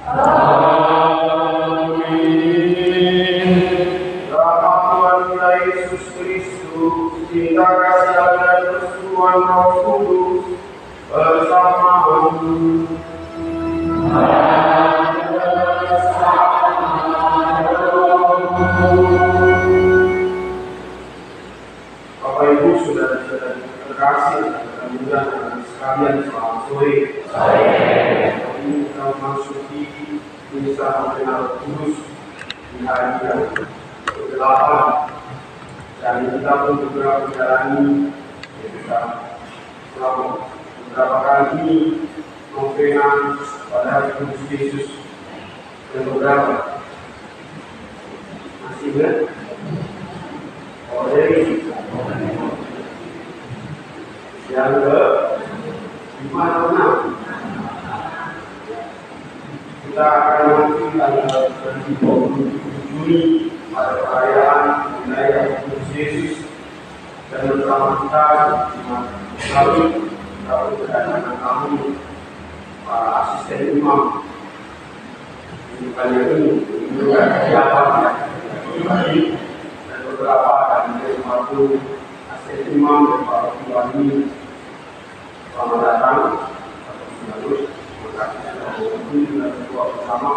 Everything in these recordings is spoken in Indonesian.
Amin. Rahmat Tuhan kita Yesus Kristus, cinta kasih Allah dan persekutuan Roh Kudus bersama-mu. Bapak Ibu saudara-saudara terkasih dan mudah sekalian, selamat sore. Ini kita memasuki misa Novenario Kudus di hari yang ke-8 dan kita pun juga menjalani selama beberapa kali novena pada hari Kudus Yesus yang beberapa masih ingat? Yang ke-5 atau 6 kita akan nanti tanggal 27 Juni pada perayaan wilayah Kudus Yesus dan bersama kita lalu kita kedatangan tamu para asisten imam. Ini banyak ini juga siapa dan beberapa dari 50 asisten imam dan para tuan ini. Selamat datang terus terima kasih sudah berdoa bersama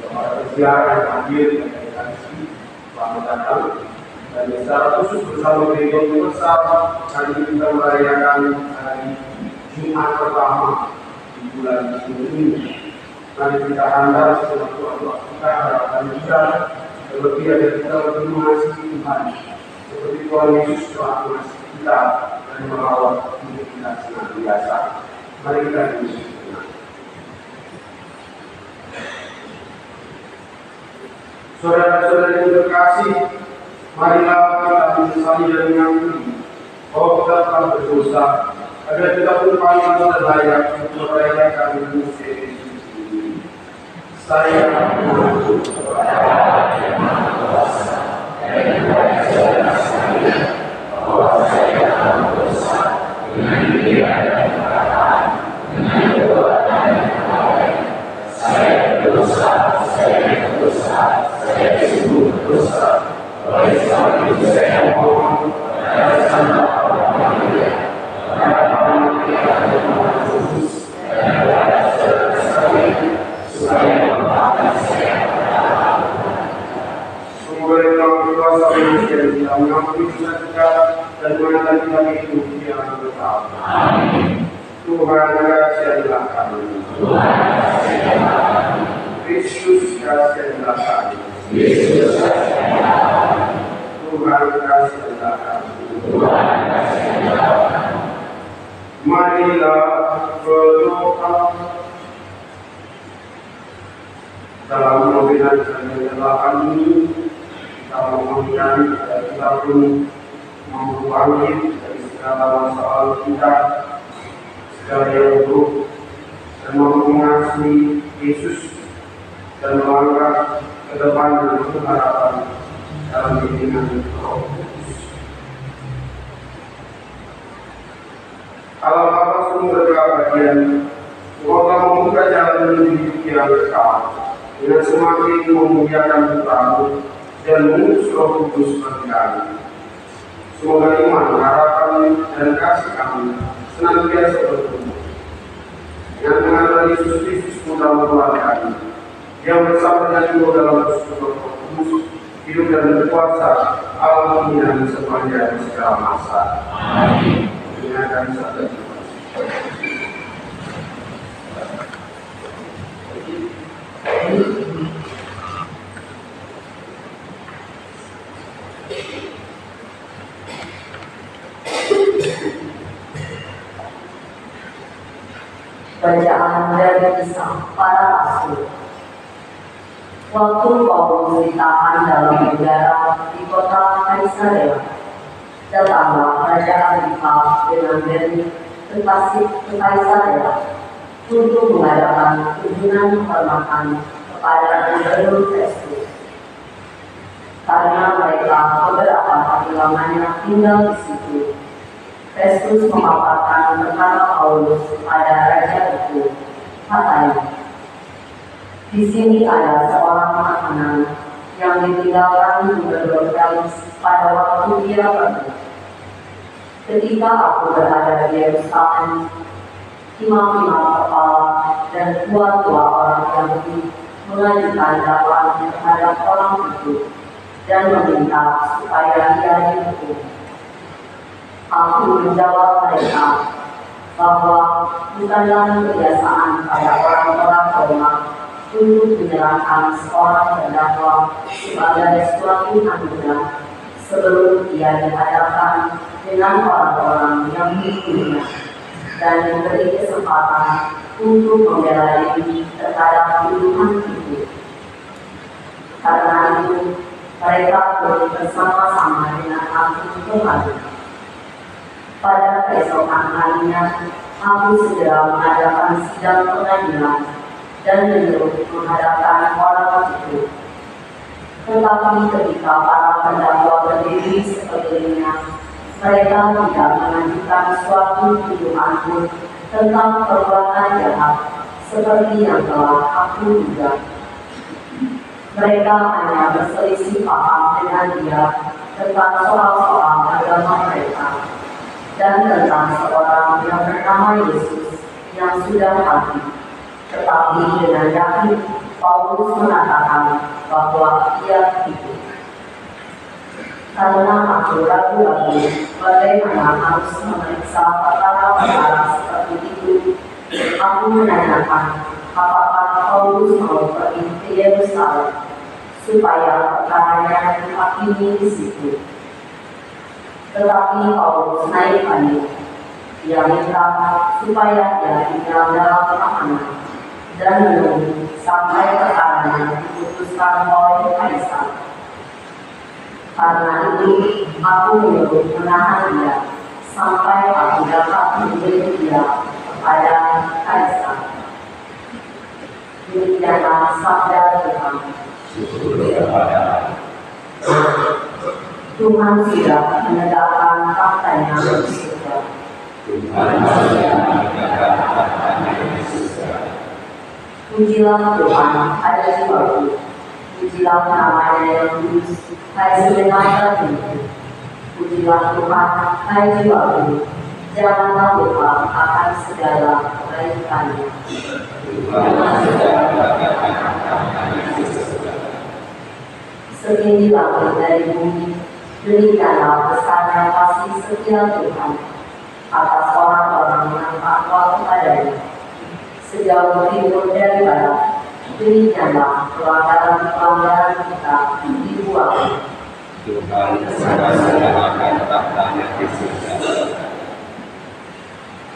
para peziarah yang hadir dan delegasi. Selamat datang dan secara khusus bersama gereja besar hari ini kita merayakan hari Jumat pertama di bulan Juni. Mari kita handal setelah doa kita harapan kita terlebih ada kita lebih mengasihi Tuhan seperti Tuhan Yesus telah mengasihi kita dan merawat hidup kita senantiasa. Mari kita berdoa. Saudara-saudara yang terkasih, marilah kita menyesali dan mengakui bahwa kita telah berdosa, agar kita pun pantas dan layak untuk merayakan Kudus Yesus ini. Saya mengaku kepada Allah yang Maha Kuasa dan kepada saudara sekalian bahwa saya telah berdosa dengan pikiran dan perkataan, dengan perbuatan dan perbuatan. Saya berdosa, saya sungguh berdosa. Oleh sebab itu saya mohon kepada Sang Bapa yang Mulia, kepada Tuhan Yesus dan kepada saudara sekalian, supaya memaafkan saya kepada semoga Yang Kuasa Manusia kita mengampuni dosa kita dan mengantar kita hidup yang kekal. Amin. Tuhan kasihanlah kami. Kristus kasihanlah kami. Tuhan kasihanlah kami. Marilah berdoa. Dalam novena ke-8 ini kita memohonkan agar kita pun mampu bangkit dari segala masalah kita, segala yang buruk, dan mampu mengasihi Yesus dan melangkah ke depan dengan harapan dalam bimbingan Roh Kudus. Allah Bapa sumber keabadian, Engkau telah membuka jalan menuju hidup yang kekal dengan semakin memuliakan Putra-Mu dan mengutus Roh Kudus bagi kami. Semoga iman, harapan, dan kasih kami senantiasa bertumbuh. Yang mengatur Yesus Kristus Putra-Mu Tuhan kami, yang bersama dengan Engkau dalam persekutuan Roh Kudus, hidup dan berkuasa Allah dan sepanjang segala masa. Amin. Dengarkan sabda Tuhan. Bacaan dari Kisah Para Rasul. Waktu Paulus ditahan dalam penjara di kota Kaisarea, datanglah Raja Agripa dengan Bernice ke Kaisarea untuk mengadakan kunjungan kehormatan kepada Gubernur Festus. Karena mereka beberapa hari lamanya tinggal di situ, Festus memaparkan perkara Paulus kepada raja itu. Katanya, Di sini ada seorang makanan yang ditinggalkan Gubernur Felix pada waktu dia pergi. Ketika aku berada di Yerusalem, imam-imam kepala dan tua-tua orang Yahudi mengajukan dakwaan terhadap orang itu dan meminta supaya dia dihukum. Aku menjawab mereka bahwa bukanlah kebiasaan pada orang-orang Roma untuk menyerahkan seorang terdakwa sebagai suatu anugerah sebelum ia dihadapkan dengan orang-orang yang dihukumnya dan diberi kesempatan untuk membela diri terhadap tuduhan itu. Karena itu, mereka pergi bersama-sama dengan aku kembali. Pada keesokan harinya, aku segera mengadakan sidang pengadilan dan menyuruh menghadapkan orang itu. Tetapi ketika para pendakwa berdiri sekelilingnya, mereka tidak mengajukan suatu tuduhan pun tentang perbuatan jahat seperti yang telah aku duga. Mereka hanya berselisih paham dengan dia tentang soal-soal agama mereka dan tentang seorang yang bernama Yesus yang sudah mati. Tetapi dengan yakin Paulus mengatakan bahwa ia hidup. Karena aku ragu-ragu bagaimana harus memeriksa perkara-perkara seperti itu, aku menanyakan apakah Paulus mau pergi ke Yerusalem supaya perkaranya dihakimi di situ. Tetapi Paulus naik panik. Dia minta supaya dia tinggal dalam tahanan dan menunggu sampai perkaranya diputuskan oleh Kaisar. Karena itu, aku menyuruh menahan dia sampai aku dapat memberi dia kepada Kaisar. Demikianlah sabda Tuhan. Tuhan sudah menegakkan faktanya di surga. Pujilah Tuhan, hai jiwaku. Pujilah namanya yang kudus, hai segenap hatiku. Pujilah Tuhan, hai jiwaku. Janganlah lupa akan segala kebaikannya. Setinggi langit dari bumi, demikianlah besarnya kasih setia Tuhan atas orang-orang yang takwa kepadanya. Sejauh timur dari barat, demikianlah pelanggaran-pelanggaran kita dibuang. Tuhan segala-galanya tahtanya di surga.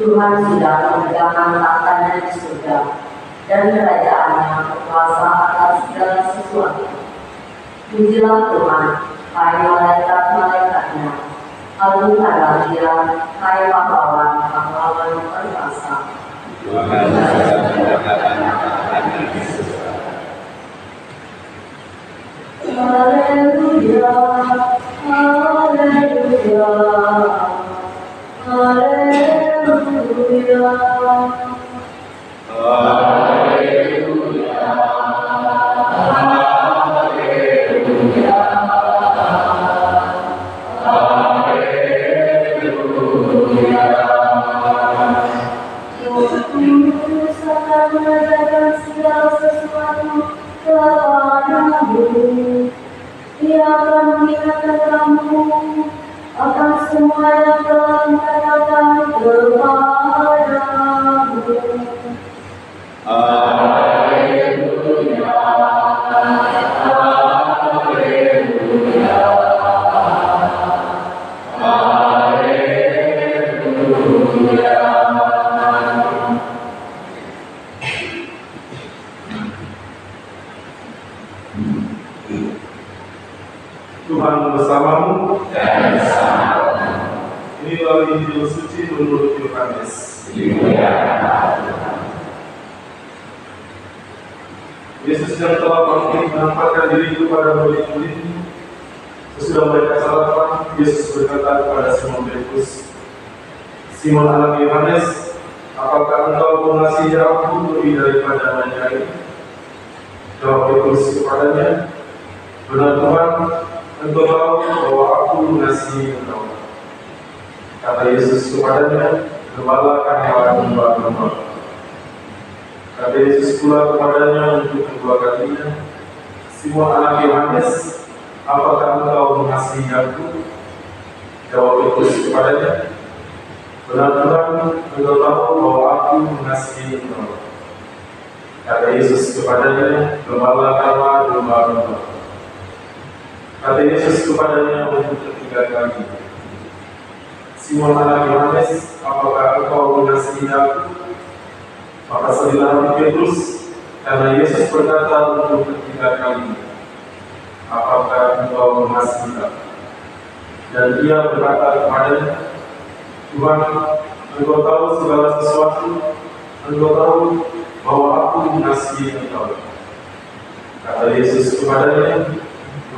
Tuhan sudah menegakkan tahtanya di surga, dan kerajaannya berkuasa atas segala sesuatu. Pujilah Tuhan, hai malaikat-malaikatnya. Agungkanlah dia, hai pahlawan-pahlawan perkasa. Tuhan segala-galanya tahtanya di surga. Haleluya, haleluya, haleluya, haleluya, Tuhan akan mengerjakan segala sesuatu kepadamu. Dia akan mengingatkan kamu akan semua yang telah dikatakan kepadamu. Haleluya, haleluya, haleluya. Tuhan bersamamu Dan bersama Inilah Injil suci menurut Yohanes. Yesus yang telah pasti menampakkan diri kepada murid-murid. Sesudah mereka sarapan, Yesus berkata kepada Simon Petrus, Simon anak Yohanes, apakah engkau mengasihi aku lebih daripada mereka ini? Jawab Petrus kepadanya, benar Tuhan, engkau tahu bahwa aku mengasihi engkau. Kata Yesus kepadanya, gembalakan hewan domba-domba. Kata Yesus pula kepadanya untuk kedua kalinya, Simon anak Yohanes, apakah engkau mengasihi aku? Jawab Petrus kepadanya, benar Tuhan, engkau tahu bahwa aku mengasihi engkau. Kata Yesus kepadanya, gembalakanlah domba-domba. Kata Yesus kepadanya untuk ketiga kali, Simon anak Yohanes, apakah engkau mengasihi aku? Maka sedihlah Petrus, karena Yesus berkata untuk ketiga kali, apakah engkau mengasihi aku? Dan dia berkata kepadanya, Tuhan, engkau tahu segala sesuatu, engkau tahu bahwa aku mengasihi engkau. Kata Yesus kepadanya,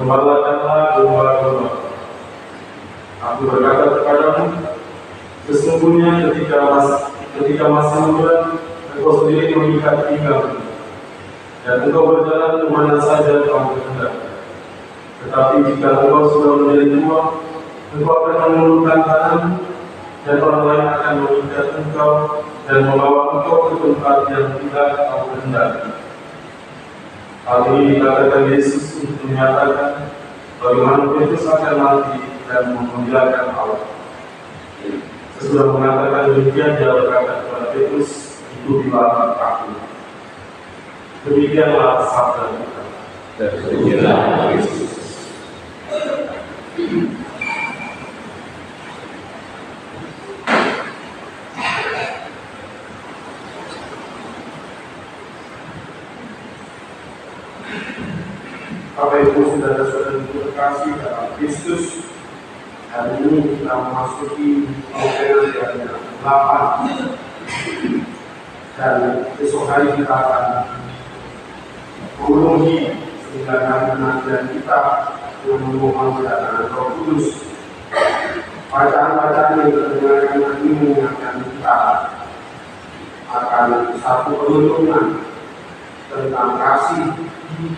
gembalakanlah domba-domba. Aku berkata kepadamu, sesungguhnya ketika masih muda, engkau sendiri mengikat pinggang, dan engkau berjalan kemana saja kau berkehendak. Tetapi jika engkau sudah menjadi tua, engkau akan mengulurkan tanganmu, dan orang lain akan mengikat engkau dan membawa engkau ke tempat yang tidak kau kehendaki. Hal ini dikatakan Yesus untuk menyatakan bagaimana Petrus akan mati dan memuliakan Allah. Sesudah mengatakan demikian, dia berkata kepada Petrus, ikutilah aku. Demikianlah sabda kita. Terpujilah Yesus. Bapak Ibu saudara-saudara terkasih dalam Kristus, hari ini kita memasuki novel yang ke-8 dan besok hari kita akan memenuhi 9 hari penantian kita yang memohon kedatangan Roh Kudus. Bacaan-bacaan yang terdengarkan hari ini mengingatkan kita akan satu perlindungan tentang kasih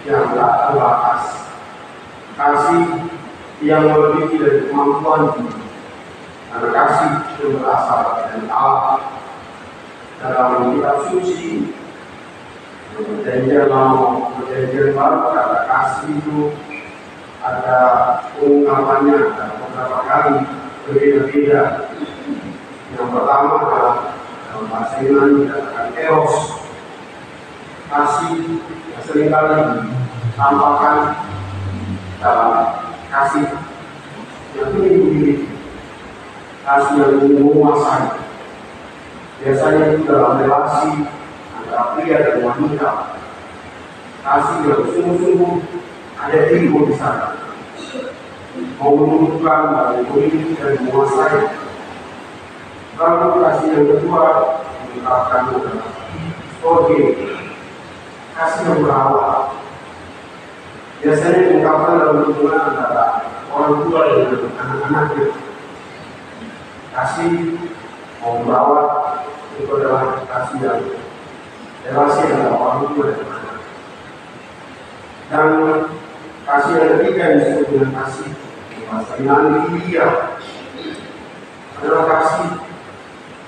yang tak terbatas, kasih yang melebihi dari kemampuan kita, karena kasih yang berasal dari Allah. Dalam kitab suci, perjanjian lama, perjanjian baru, kata kasih itu ada ungkapannya, ada beberapa kali berbeda-beda. Yang pertama adalah dalam bahasa Yunani dikatakan eros, kasih yang seringkali ditampakkan dalam kasih yang tinggi, kasih yang menguasai. Biasanya itu dalam relasi antara pria dan wanita, kasih yang sungguh-sungguh ada ego di sana, mau menunjukkan, mau memiliki dan menguasai. Lalu kasih yang kedua mengungkapkan adalah storge, kasih yang berawal. Biasanya diungkapkan dalam hubungan antara orang tua dengan anak-anaknya. Kasih mau merawat itu adalah kasih yang relasi antara orang tua dan anak. Dan kasih yang ketiga yang disebut dengan kasih bahasa Yunani filia adalah kasih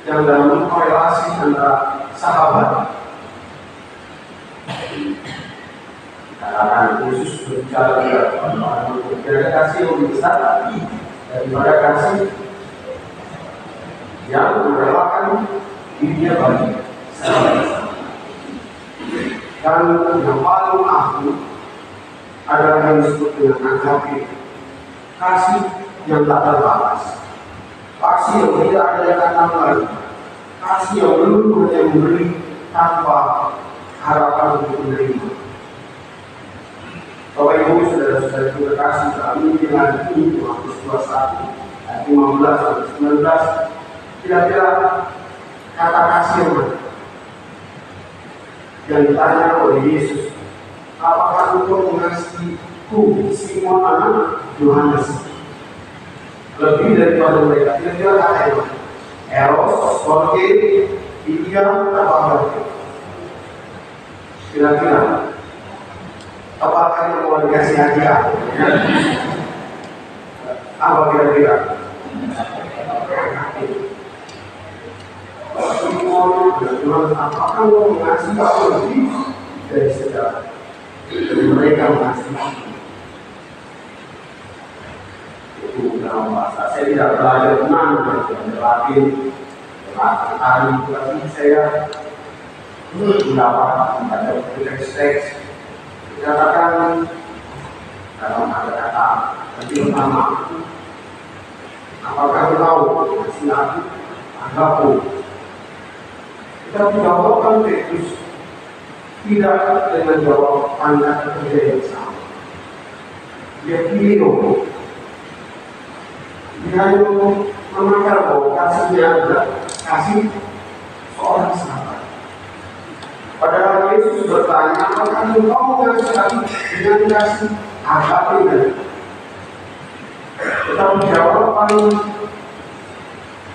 yang dalam korelasi antara sahabat. Katakan khusus berbicara tidak kasih yang lebih besar daripada kasih yang merelakan dirinya bagi sahabat. Dan yang paling akhir adalah yang disebut dengan agape, kasih yang tak terbatas, kasih yang tidak ada yang datang lagi, kasih yang belum hanya memberi tanpa harapan untuk menerima. Bapak Ibu saudara-saudara terkasih, kami dengan ini Matius 21 ayat 15 sampai 19, kira-kira kata kasih yang mana yang ditanya oleh Yesus, apakah engkau mengasihiku, Simon anak Yohanes, lebih daripada mereka? Kira-kira kata yang mana? Eros, storge, filia, apa lagi? Kira-kira Apakah yang mau dikasih hadiah? Apa kira-kira? Apakah mau mengasih apa lebih dari sejarah? Dari mereka mengasih itu dalam bahasa. Saya tidak belajar tenang, belajar Latin, tari, tapi saya mendapat membaca teks dikatakan dalam kata-kata yang pertama, apakah tahu masih aku anggapku? Kita menjawabkan Petrus tidak dengan jawaban kerja yang sama. Dia pilih, dia hanya menakar bahwa kasihnya adalah kasih seorang sahabat. Padahal Yesus bertanya, apakah engkau mengasihi aku dengan kasih agape? Tetapi jawaban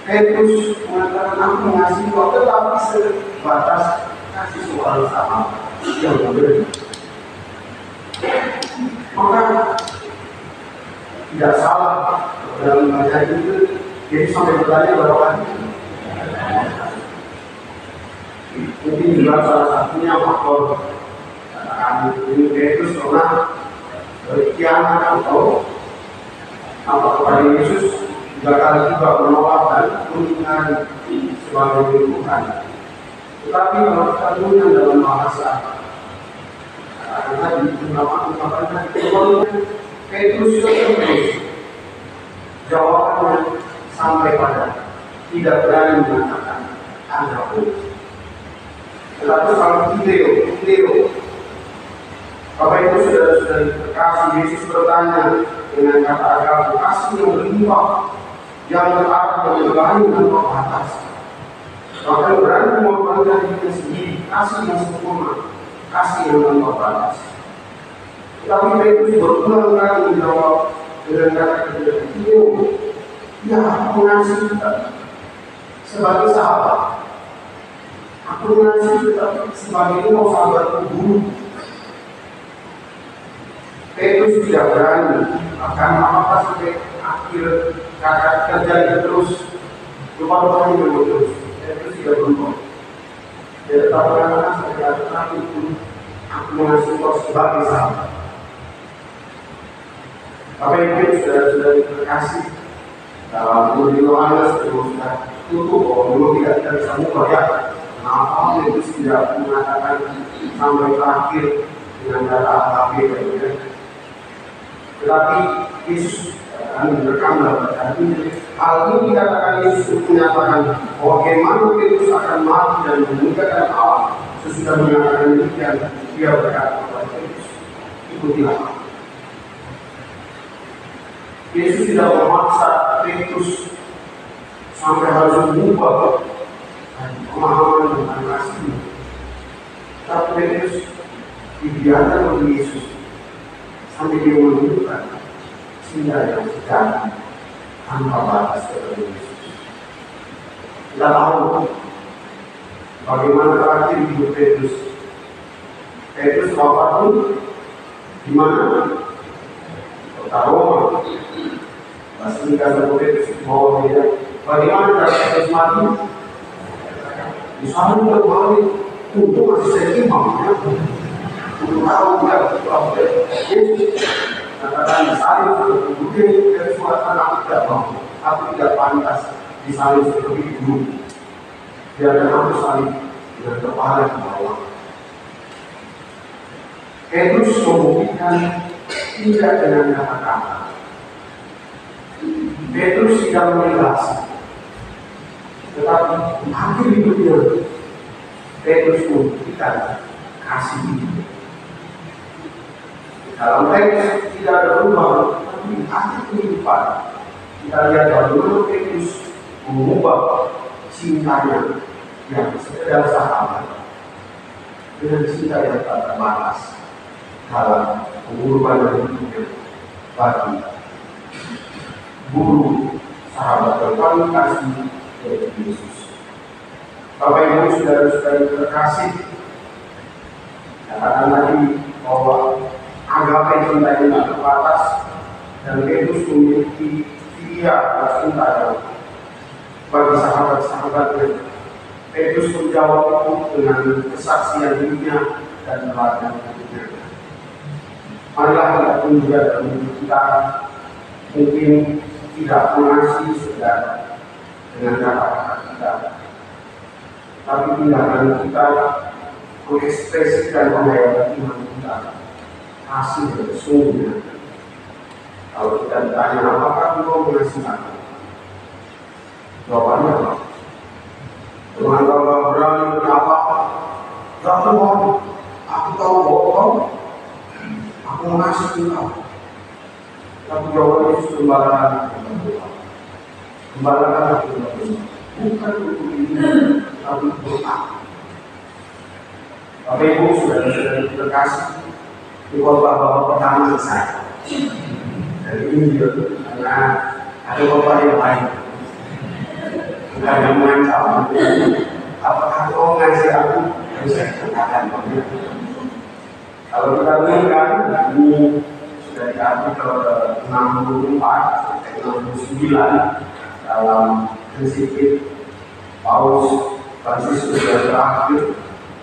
Petrus mengatakan, aku mengasihi kau, tetapi sebatas kasih seorang sahabat yang berbeda. Maka tidak salah dalam membaca itu. Jadi sampai bertanya berapa kali? Mungkin juga salah satunya faktor kami ini Petrus pernah berkhianat atau apa kepada Yesus juga kali juga menolak dan mengingkari sebagai Tuhan. Tetapi kalau kita punya dalam bahasa tadi ungkapan Petrus jawabannya sampai pada tidak berani mengatakan anakku. Tetapi kalau Theo, Bapak Ibu sudah terkasih, Yesus bertanya dengan kata agape, kasih yang berlimpah, yang berarti yang berani tanpa batas. Bahkan berani mengorbankan dirinya sendiri, kasih yang sempurna, kasih yang tanpa batas. Tetapi Petrus berulang kali menjawab dengan kata Theo, ya aku mengasihi sebagai sahabat. Aku mengasihi sebagai sahabat guru. Petrus tidak berani, akan apa sampai akhir kata terjadi terus. Lupa-lupa ini terus. Petrus tidak berubah. Dia tetap mengatakan sebagai tetapi itu aku mengasihi kau sebagai sahabat. Bapak Ibu sudah terkasih dalam Yohanes sudah tutup bahwa dulu tidak bisa mengubah ya. Kenapa Petrus tidak mengatakan sampai terakhir dengan kata agape? Tetapi Yesus merekam dalam bacaan ini. Hal ini dikatakan Yesus menyatakan bahwa bagaimana Petrus akan mati dan meninggalkan Allah. Sesudah menyatakan demikian, dia berkata kepada Petrus, ikutilah. Yesus tidak memaksa Petrus sampai harus mengubah pemahaman dan kasih. Tapi Petrus dibiarkan oleh Yesus sampai dia menunjukkan cinta yang sejati tanpa batas kepada Yesus. Kita tahu bagaimana terakhir hidup Petrus. Petrus wafat pun di mana? Kota Roma. Basilika Santo Petrus bawa dia. Bagaimana Petrus mati? Di sana terbalik, untung masih seimbang. Untuk tahu dia Yesus katakan disalib seperti dari suasana aku tidak mau, aku tidak pantas disalib seperti itu. Biarkan aku salib dengan kepala ke bawah. Petrus membuktikan tidak dengan kata-kata. Petrus tidak menjelaskan, tetapi akhir hidupnya Petrus membuktikan kasih hidup. Dalam teks tidak ada perubahan, tapi akhir kehidupan kita lihat bagaimana Petrus mengubah cintanya yang sekedar sahabat dengan cinta yang tak terbatas dalam pengorbanan hidupnya bagi guru sahabat berpaling kasih yaitu Yesus. Bapak Ibu saudara-saudari terkasih, katakan lagi bahwa menggapai cinta yang tak terbatas, dan Petrus memiliki dia cinta yang bagi sahabat-sahabatnya. Petrus menjawab itu dengan kesaksian hidupnya dan teladan hidupnya. Marilah kita pun juga dalam hidup kita mungkin tidak mengasihi saudara dengan kata-kata kita, tapi tindakan kita mengekspresikan penghayatan iman kita, kasih yang sesungguhnya. Kalau kita ditanya apakah engkau mengasihi aku, jawabannya apa? Dengan kalau berani berapa? Gak bohong, aku tahu bohong, aku mengasihi engkau. Tapi jawabannya itu kembalakan aku, bukan untuk ini, tapi untuk aku. Bapak Ibu sudah terkasih di khotbah Bapak pertama saya. Dan ini juga karena ada khotbah yang lain, bukan yang mengancam. Apakah kau ngasih aku? Saya katakan kalau kita lihat ini sudah diambil ke 64 sampai 69 dalam prinsip Paus Fransiskus yang terakhir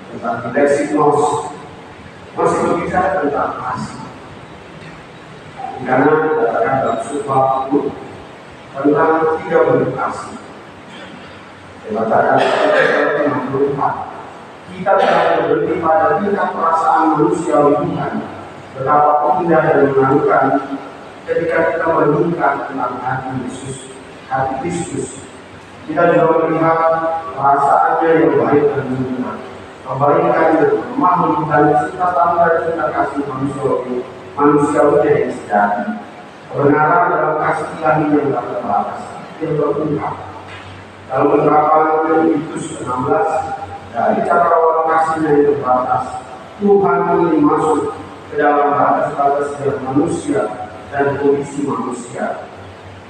tentang Lexikos, masih berbicara tentang kasih. Karena dikatakan dalam sebuah buku tentang 3 bentuk kasih. Dikatakan ayat 64, kita tidak berhenti pada tingkat perasaan manusiawi Tuhan, betapa indah dan menakjubkan ketika kita merenungkan tentang hati Yesus, hati Kristus. Kita juga melihat perasaannya yang baik dan mulia, kebaikan dan lemah dan cinta tangga cinta kasih manusiawi yang sejati, kebenaran dalam kasih ilahi yang tak terbatas, yang terungkap. Dalam penerapan Leviticus 16, dari cara awal kasihnya yang terbatas, Tuhan ingin masuk ke dalam batas-batas yang manusia dan kondisi manusia.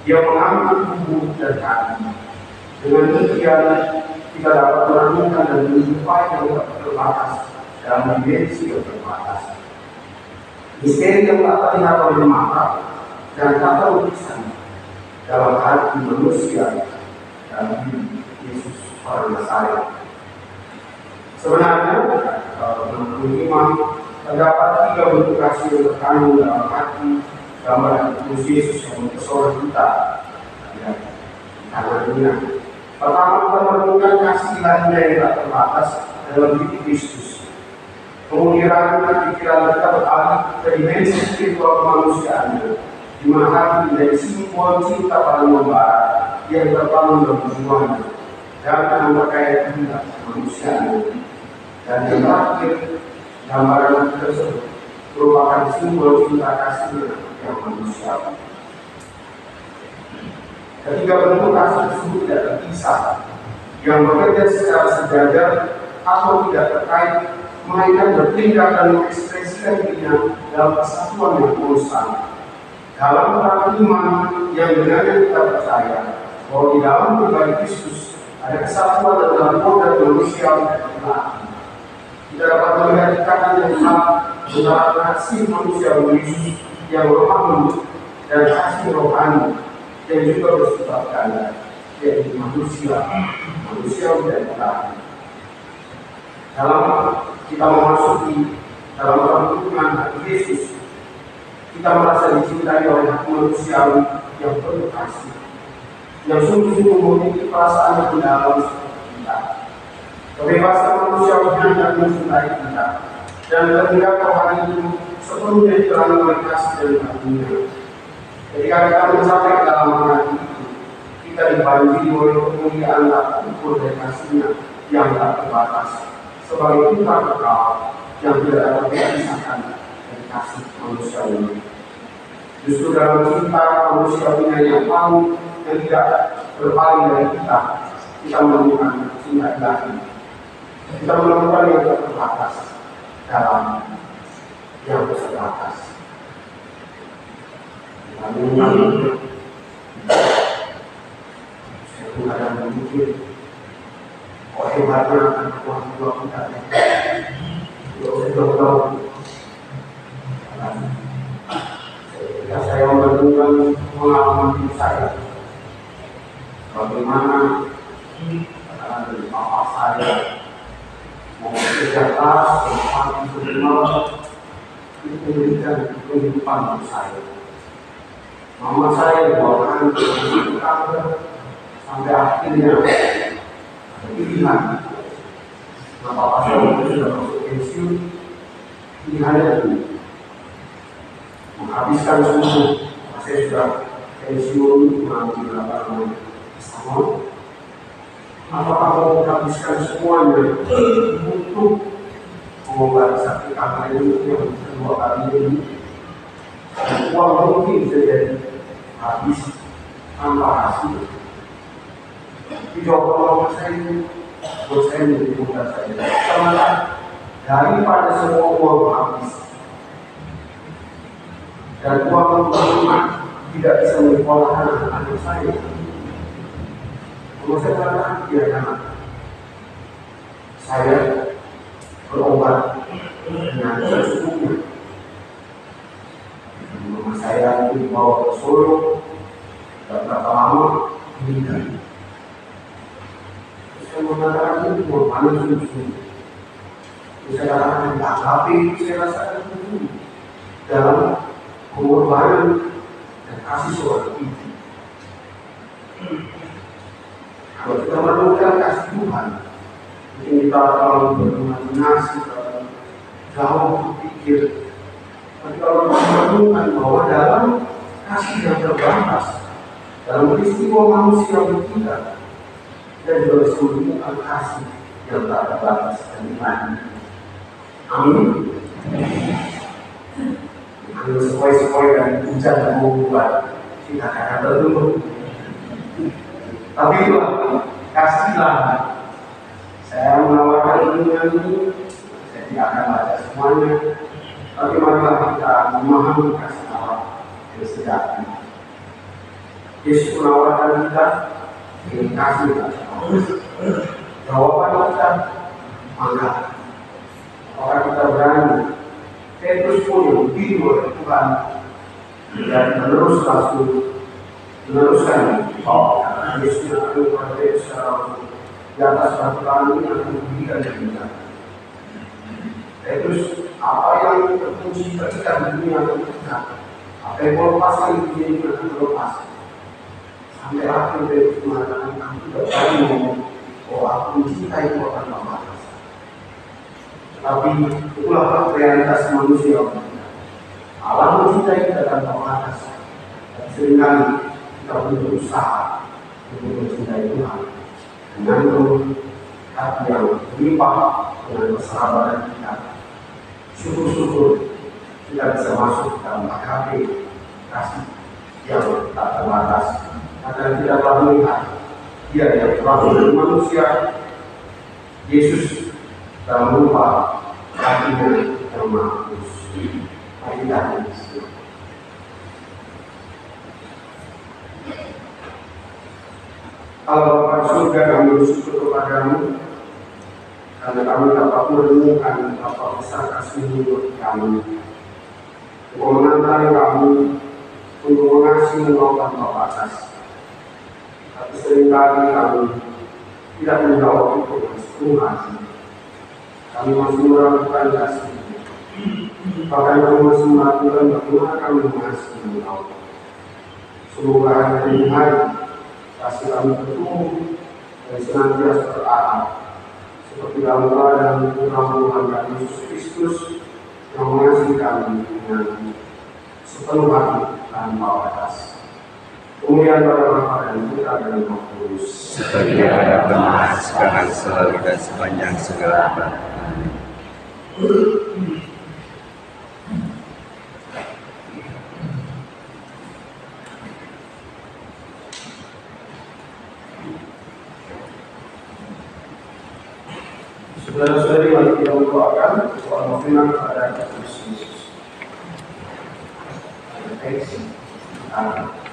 Dia mengambil tubuh dan hati. Dengan demikian kita dapat merenungkan dan menjumpai yang tak terbatas dalam dimensi yang terbatas. Misteri yang tak terlihat oleh mata dan tak terlukisan dalam hati manusia dan diri Yesus orang Nazaret. Sebenarnya menurut iman terdapat 3 bentuk kasih yang terkandung dalam hati gambaran Kristus Yesus yang mempesona kita karena dunia. Pertama, kita menemukan kasih ilahinya yang tak terbatas dalam diri Kristus. Kemudian pikiran kita beralih ke dimensi spiritual kemanusiaannya, di mana hati menjadi simbol cinta paling membara yang terbangun dalam perjuangan dan memperkaya tingkat kemanusiaannya. Dan yang terakhir, gambaran tersebut merupakan simbol cinta kasihnya yang manusiawi. Ketiga bentuk kasih tersebut tidak terpisah, yang bekerja secara sejajar atau tidak terkait, melainkan bertindak dan mengekspresikan dirinya dalam kesatuan yang konstan. Dalam terang iman yang benarnya kita percaya bahwa di dalam pribadi Kristus ada kesatuan dalam kodrat manusiawi dan ilahi. Kita dapat melihat ikatan yang sama antara kasih manusia Yesus yang lemah lembut dan kasih rohani yang juga bersifat ganda, yaitu manusia dan ilahi. Dalam kita memasuki dalam perlindungan hati Yesus, kita merasa dicintai oleh hati manusiawi yang penuh kasih, yang sungguh-sungguh memiliki perasaan yang mendalam seperti kita. Kebebasan manusiawi hendak mencintai kita, dan kehendak rohani itu sepenuhnya diterangi oleh kasih dan karunia. Ketika kita mencapai kedalaman hati itu, kita dibanjiri oleh kemuliaan tak terukur dari kasihnya yang tak terbatas, sebagai putra kekal yang tidak dapat dipisahkan dari kasih manusiawi. Justru dalam cinta manusiawinya yang paling yang tidak berpaling dari kita menemukan cinta ilahi. Kita menemukan yang tak terbatas dalam yang terbatas. Lalu saya pun kadang berpikir, kok hebatnya Tuhan kita. Kalau saya tahu ketika saya merenungkan pengalaman hidup saya, bagaimana dari papa saya mau kerja keras, pagi malam, itu memberikan kehidupan untuk saya. Mama saya bawakan kanker sampai akhirnya ada pilihan. Nah, papa saya sudah masuk pensiun, pilihannya itu menghabiskan semua. Saya sudah pensiun mengambil sama. Apakah mau menghabiskan semuanya untuk mengobati sakit kanker ini yang kedua kali ini? Uang mungkin bisa jadi habis tanpa hasil. Tapi jawaban saya ini buat saya menjadi mudah saja. Karena daripada semua uang habis dan uang tidak bisa menyekolahkan anak saya, kalau saya katakan biarkan saya berobat dengan secukupnya. Mama saya dibawa ke Solo, tidak berapa lama meninggal. Saya mengatakan itu mau panas susu. Saya katakan tapi saya rasakan itu dalam pengorbanan dan kasih seorang ibu. Kalau kita menemukan kasih Tuhan, mungkin kita akan berimajinasi, jauh berpikir. Tapi kalau kita menemukan bahwa dalam kasih yang terbatas, dalam peristiwa manusia yang kita juga bisa menemukan kasih yang tak terbatas dan iman. Amin. Ambil sepoi-sepoi dan hujan dan membuat kita akan tertunduk. Tapi itulah kasihlah. Saya menawarkan ini, saya tidak akan baca semuanya. Tapi marilah kita memahami kasih Allah yang sejati. Yesus menawarkan kita dengan kasih Allah. Jawaban kita mangga. Apakah kita berani? Petrus pun yang dipilih oleh Tuhan dan meneruskan bahwa Yesus akan berada secara di atas batu ini akan diberikan kita. Petrus, apa yang terkunci terikat di dunia akan terikat, apa yang kau lepaskan di dunia ini akan terlepas. Sampai akhir Petrus mengatakan, aku tidak berani ngomong bahwa aku mencintai kau tanpa batas. Tapi itulah realitas manusia. Allah mencintai kita tanpa batas. Dan seringkali kita berusaha untuk mencintai Tuhan dengan hati yang berlimpah dengan kesabaran kita. Syukur-syukur kita bisa masuk dalam AKP kasih yang tak terbatas. Karena kita telah melihat Dia yang telah menjadi manusia, Yesus dalam rupa hatinya yang maha kudus. Mari kita Allah Bapa surga, kami bersyukur kepadamu karena kami dapat menemukan apa besar kasih-Mu bagi kami. Engkau menantang kami untuk mengasihi Engkau tanpa batas. Tapi seringkali kami tidak menjawab itu dengan sepenuh hati. Kami masih meragukan kasih. Bahkan kami masih meragukan bagaimana kami mengasihi Engkau. Semoga hari demi hari kasih kami bertumbuh dan senantiasa terarah seperti dalam teladan Tuhan Yesus Kristus yang mengasihi kami dengan sepenuh hati tanpa batas. Kemuliaan pada Bapa dan Putra dan Roh Kudus. Seperti ada pernah, sekarang selalu dan sepanjang segala abad. Saudara-saudari, mari kita mendoakan soal firman pada Kristus Yesus. Amin.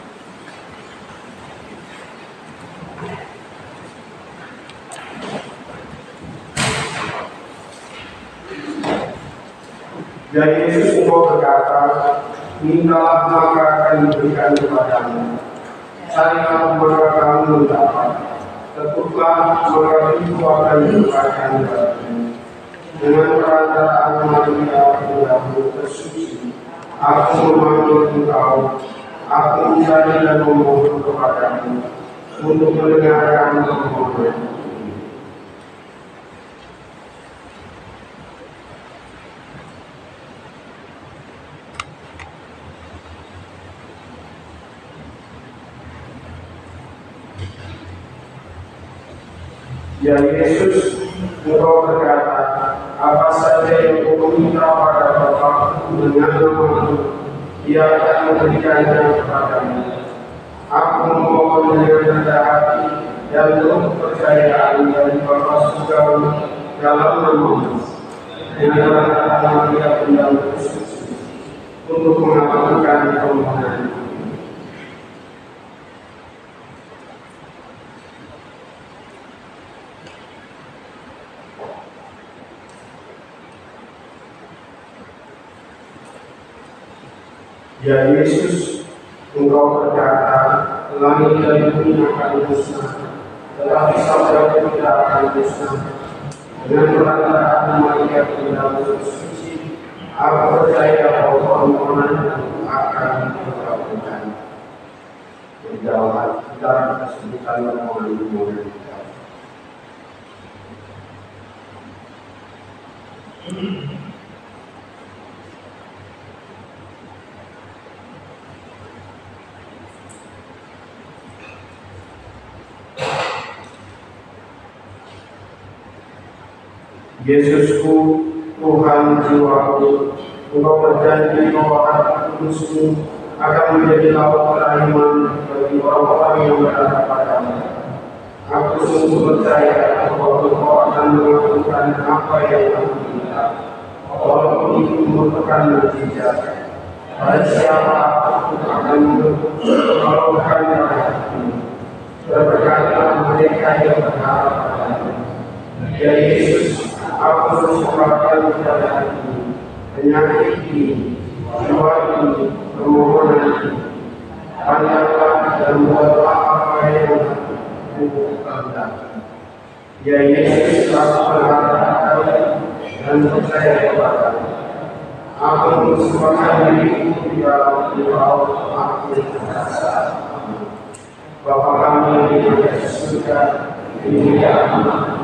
Dan Yesus engkau berkata, mintalah maka akan diberikan kepadamu, carilah maka kamu mendapat, ketuklah maka itu akan dibukakan bagimu. Dengan perantaraan Maria Bundamu tersuci, aku memanggil engkau, aku mencari dan memohon kepadamu untuk mendengarkan permohonanku. Ya Yesus, Engkau berkata, apa saja yang Kau minta pada Bapa-Ku dengan nama-Ku, Ia akan memberikannya kepadamu. Aku memohon dengan rendah hati dan penuh kepercayaan dari Bapa Surgawi dalam nama-Mu, dengan perantaraan Maria Bundamu tersuci, untuk mengabulkan permohonan. Ya Yesus, Engkau berkata, langit dan bumi akan musnah, tetapi sabdamu tidak akan musnah. Dengan perantaraan Maria Bundamu tersuci, aku percaya bahwa permohonanku akan dikabulkan. Di dalam hati kita sebutkan permohonan kita. Yesusku, Tuhan jiwaku, Engkau berjanji bahwa hati kudus-Mu akan menjadi laut kerahiman bagi orang-orang yang berharap padamu. Aku sungguh percaya bahwa Engkau akan melakukan apa yang aku minta, walaupun itu merupakan mukjizat. Pada siapa aku akan melakukan hati, berkata mereka yang berharap padamu. Ya Yesus, aku bersyukur kepada hati, penyakit ini, jiwa ini, permohonan ini. Pandanglah dan buatlah apa yang aku kehendaki. Ya Yesus, aku berharap dan percaya kepadamu. Aku mempersembahkan diriku di dalam Engkau, aku berdoa. Bapa kami yang di surga, dimuliakanlah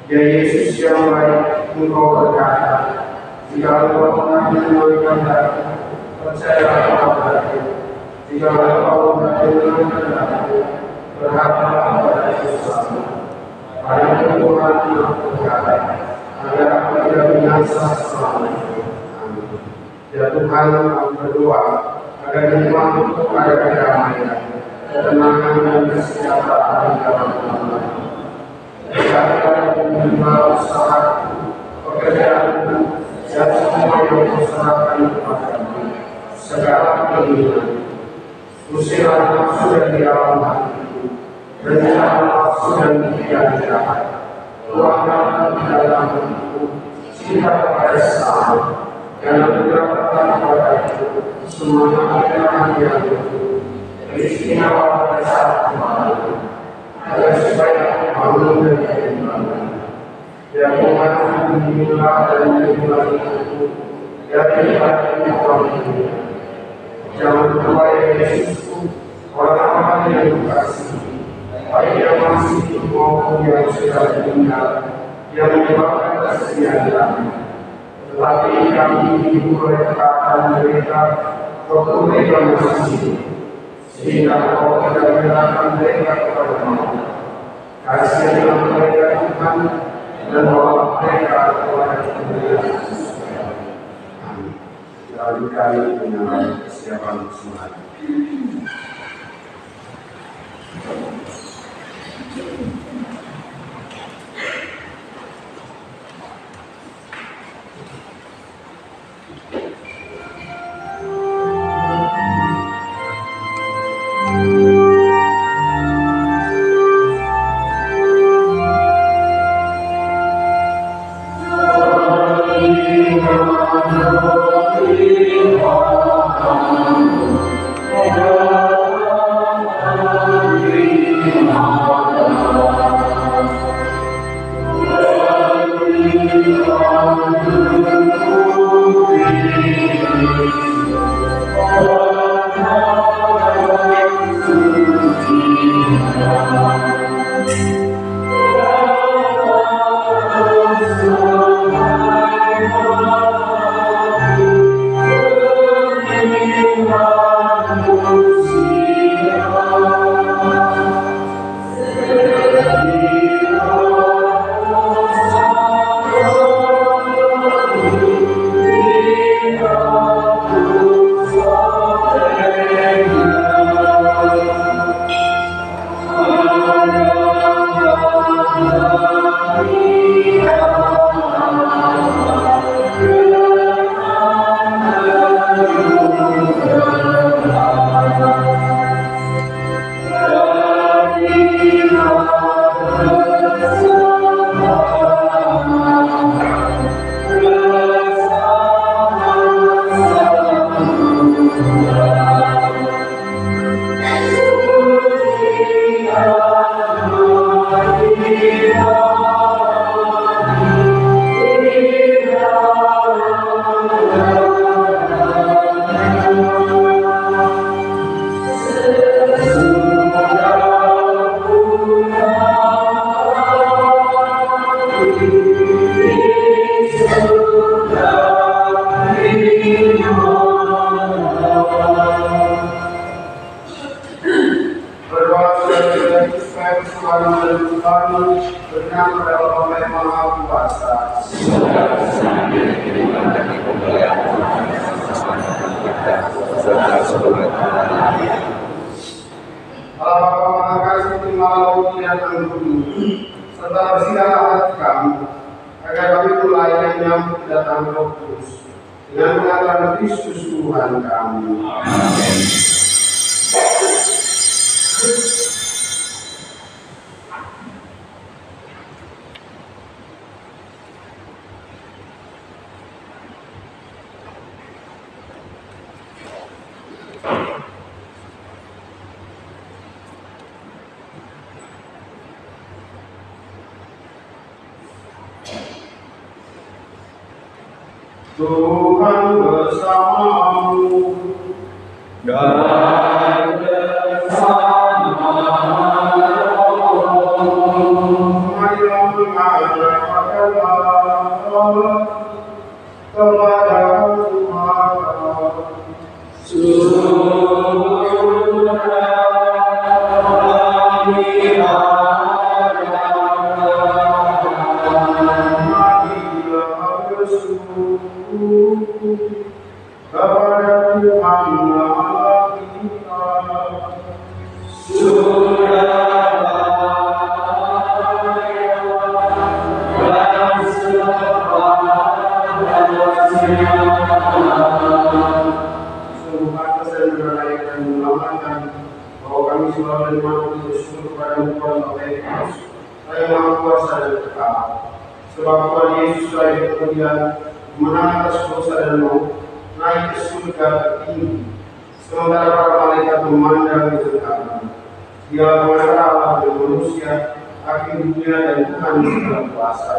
Ya Yesus yang baik, Engkau berkata, jika Engkau mengenalkan aku, percayalah kepadaku. Jika Engkau mengenalkan aku, berharaplah pada Yesus. Pada Tuhan aku berkata, agar aku tidak binasa selamanya. Amin. Ya Tuhan, aku berdoa agar hikmat-Mu ada kedamaian, ketenangan dan kesejahteraan dalam nama. Segala yang menimba usaha, pekerjaanku, dan semua yang kuserahkan kepadamu, segala keinginan, usirlah nafsu dari dalam hati, rencana nafsu dan pikiran jahat, keluarkan di dalam bentuk sikap kepada sesama, dan bergerakkan kepada itu, semuanya adalah yang itu, beristimewa pada saat kemarin, agar supaya bangun dari keimanan, yang mengatur dirilah dan lingkungan itu, dari hati orang dunia. Jangan lupa ya Yesusku, orang-orang yang dikasihi, baik yang masih hidup maupun yang sudah meninggal, yang menyebabkan kesedihan kami. Tetapi kami diperintahkan mereka waktu mereka masih hidup, sehingga Engkau tidak menyerahkan mereka kepada maut. Kasihilah mereka Tuhan, dan bawa mereka kepada kemuliaan. Amin. Lalu kami menyalahi kesiapan semangat. Serta bersihkanlah hati kami, agar kami mulai menyambut kedatangan Roh Kudus dengan pengaturan Kristus Tuhan kami. Amin. Tuhan bersamamu dan bersama rohmu. Marilah menghadap kepada Tuhan. Kepada Tuhan Allah kita bahwa kami selalu dan mampu bersyukur kepada Tuhan oleh Yesus, yang Maha Kuasa dan kekal. Sebab Tuhan Yesus telah kemudian menang atas dosa dan maut, naik ke surga tertinggi, sementara para malaikat memandang di sekitarnya. Dia mengenal Allah dan manusia, hakim dunia dan Tuhan yang segala kuasa.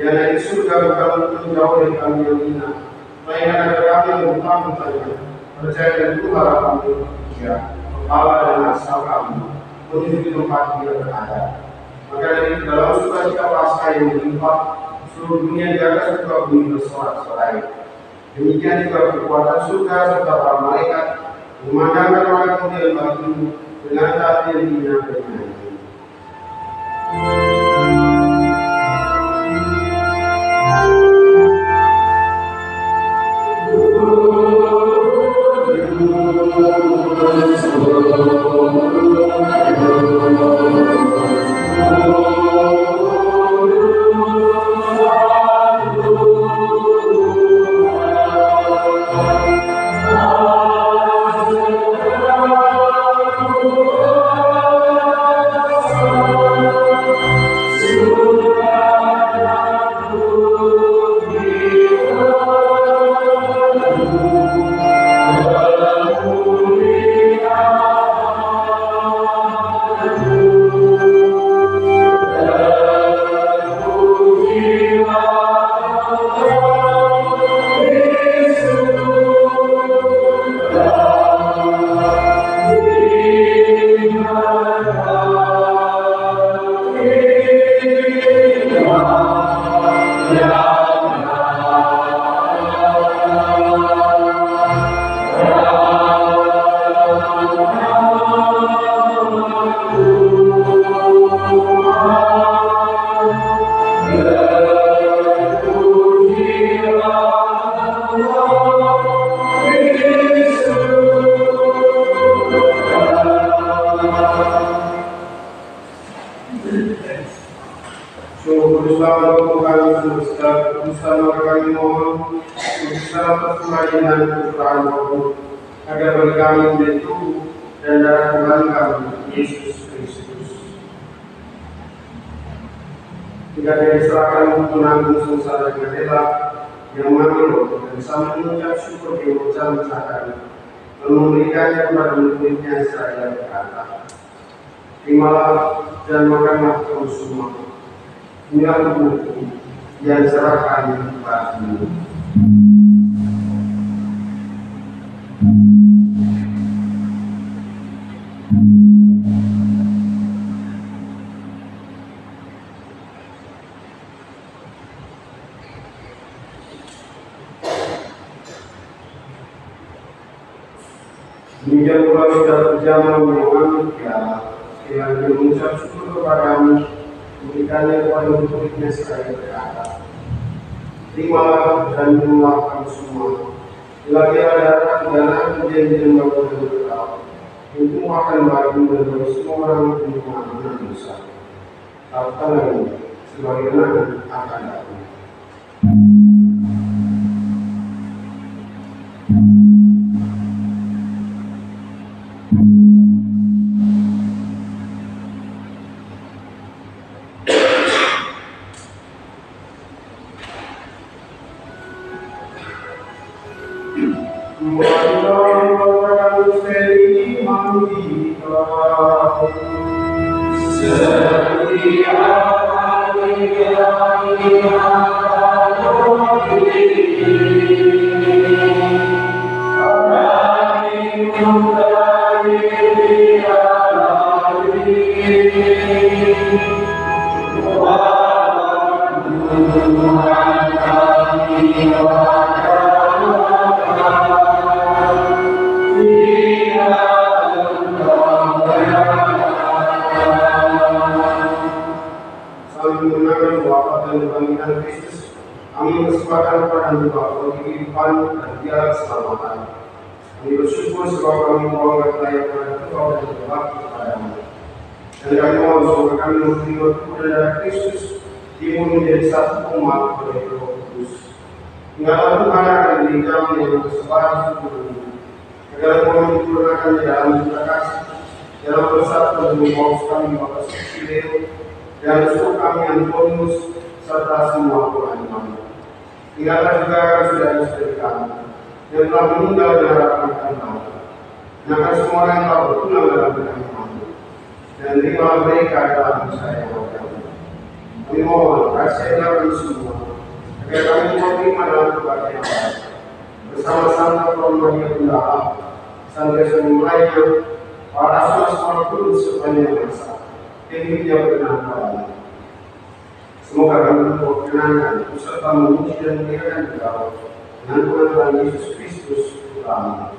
Dia naik ke surga bukan untuk jauh dari kami yang hina, melainkan agar kami yang bertanya, percaya dan Tuhan kami, Dia, kepala dan asal kami, menuju ke tempat Dia berada. Maka dari dalam sukacita Paskah yang melimpah, seluruh dunia di atas muka bumi bersorak-sorai. Demikian juga kekuatan surga serta para malaikat memandangkan orang kemudian bagimu dengan hati yang hina dan menyanyi. Agar bagi kami menjadi tubuh dan darah Tuhan kami, Yesus Kristus. Jika Dia diserahkan untuk menanggung sengsara dengan rela, yang mengambil dan sambil mengucap syukur Dia mengucapkan dan memberikannya kepada murid-muridnya seraya berkata, terimalah dan makanlah kamu semua. Inilah tubuhku yang diserahkan kepadamu. Demikian pula sudah berjalan mengambil piala, yang mengucap syukur kepadamu, memberikannya kepada murid-muridnya seraya berkata, terimalah dan minumlah kamu semua. Lagi ada darah perjanjian baru dan kekal, itu akan bagimu dan bagi semua orang untuk mengampuni dosa. Lakukanlah ini sebagai kenangan akan datang. Kami bersepakat kepada Tuhan bagi kehidupan dan biar keselamatan. Kami bersyukur sebab kami membawa kelayak kepada Tuhan dan berbakti kepadamu. Dan kami mohon semoga kami menerima tubuh dan darah Kristus timbul menjadi satu umat oleh Roh Kudus. Ingatlah Tuhan akan diri kami yang bersebar di seluruh dunia, agar kami dikurniakan di dalam cinta kasih dalam bersatu dengan paus kami Bapak Susilo dan suku kami Antonius serta semua Tuhan kami. Ingatlah juga saudara-saudari kami yang telah meninggal dan harapan kami. Ingatkan semua yang telah bertunang dalam bidang kami dan terimalah mereka dalam percaya kami. Kami mohon kasih kami semua agar kami menerima dalam kebahagiaan baik bersama-sama Maria Bunda Allah, sampai semua lainnya, para saudara kudus sepanjang masa, hidupnya berkenan kami. Semoga kami berkenan beserta memuji dan memuliakan Engkau dengan Tuhan Yesus Kristus kami.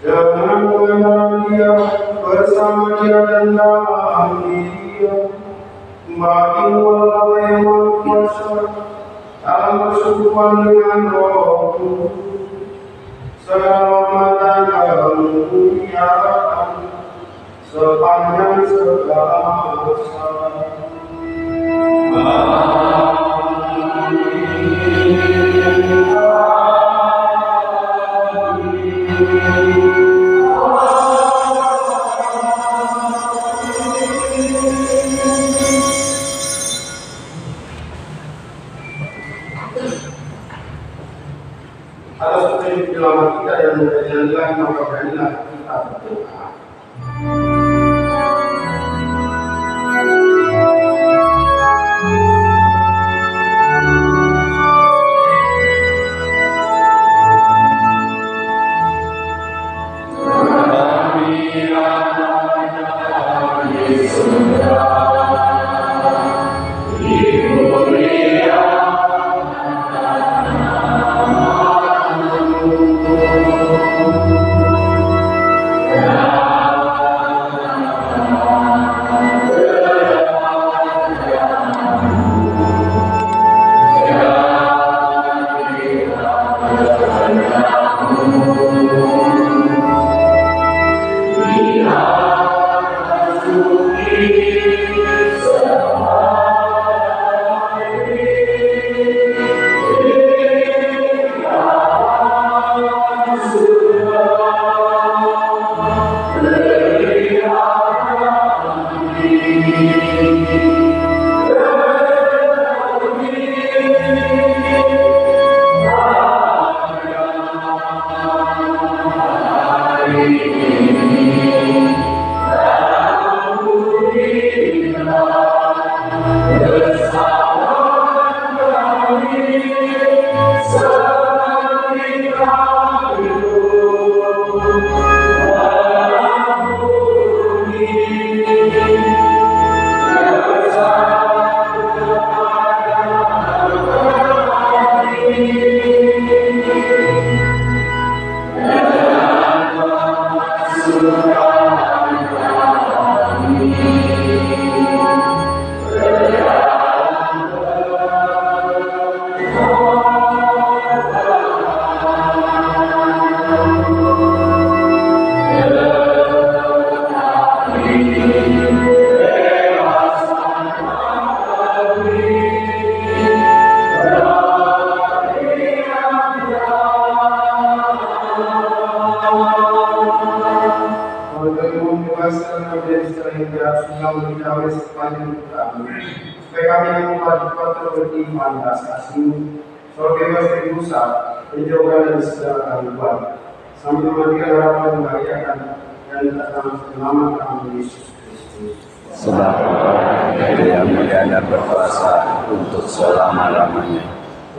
Jangan mengenal Dia bersama Dia dan dalam Dia, bagi Allah yang Maha Kuasa, dalam persekutuan dengan Roh Kudus, selama dan kemuliaan sepanjang segala masa. Atas petunjuk penyelamat kita yang menjadikan maka beranilah kita berdoa. Supaya kami yang melakukan beriman atas kasih-Mu, soal bebas dari dosa, menjauhkan dari segala gangguan, sambil mematikan harapan membahagiakan dan datang selamat kami Yesus Kristus. Sebab Engkau yang mulia dan berkuasa untuk selama-lamanya.